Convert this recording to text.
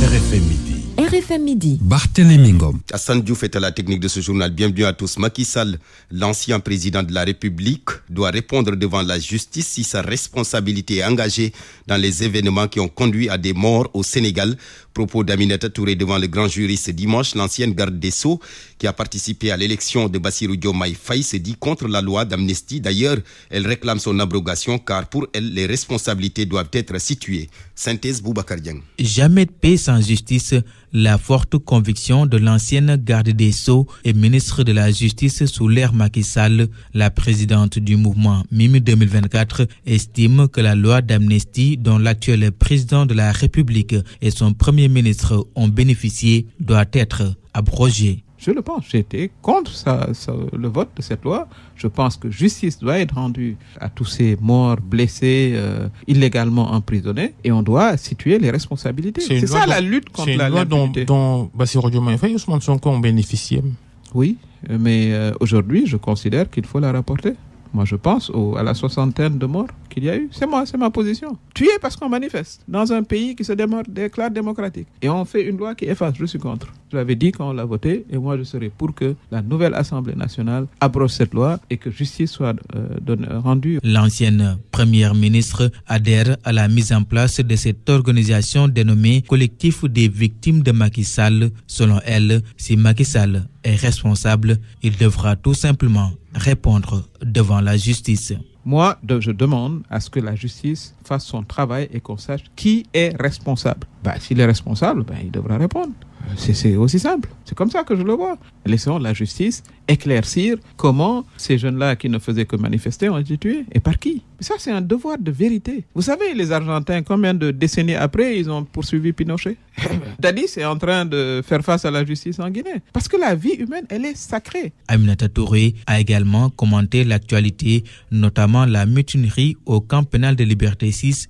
RFM Midi. RFM Midi. Barthélémy Ngom. Hassan Diouf est à la technique de ce journal. Bienvenue à tous. Macky Sall, l'ancien président de la République, doit répondre devant la justice si sa responsabilité est engagée dans les événements qui ont conduit à des morts au Sénégal. Propos d'Aminata Touré devant le grand jury ce dimanche. L'ancienne garde des Sceaux, qui a participé à l'élection de Bassirou Diomaye Faye, s'est dit contre la loi d'amnistie. D'ailleurs, elle réclame son abrogation car pour elle, les responsabilités doivent être situées. Synthèse Boubacar Dieng. Jamais de paix sans justice. La forte conviction de l'ancienne garde des Sceaux et ministre de la Justice sous l'ère Macky Sall, la présidente du mouvement Mimi 2024, estime que la loi d'amnistie dont l'actuel président de la République et son premier ministre ont bénéficié doit être abrogée. Je le pense, j'étais contre le vote de cette loi. Je pense que justice doit être rendue à tous ces morts, blessés, illégalement emprisonnés, et on doit situer les responsabilités. C'est ça la lutte contre la loi dont Bassirou Diomaye Faye et Ousmane Sonko ont bénéficié. Oui, mais aujourd'hui, je considère qu'il faut la rapporter. Moi, je pense à la soixantaine de morts qu'il y a eu. C'est ma position. Tuer parce qu'on manifeste dans un pays qui se déclare démocratique. Et on fait une loi qui efface. Je suis contre. Je l'avais dit quand on l'a voté, et moi je serai pour que la nouvelle Assemblée nationale abroge cette loi et que justice soit rendue. L'ancienne première ministre adhère à la mise en place de cette organisation dénommée Collectif des victimes de Macky Sall. Selon elle, si Macky Sall est responsable, il devra tout simplement répondre devant la justice. Moi, je demande à ce que la justice fasse son travail et qu'on sache qui est responsable. S'il est responsable, il devra répondre. C'est aussi simple. C'est comme ça que je le vois. Laissons la justice éclaircir comment ces jeunes-là qui ne faisaient que manifester ont été tués et par qui. Mais ça, c'est un devoir de vérité. Vous savez, les Argentins, combien de décennies après, ils ont poursuivi Pinochet? Dadis est en train de faire face à la justice en Guinée. Parce que la vie humaine, elle est sacrée. Aminata Touré a également commenté l'actualité, notamment la mutinerie au camp pénal de Liberté 6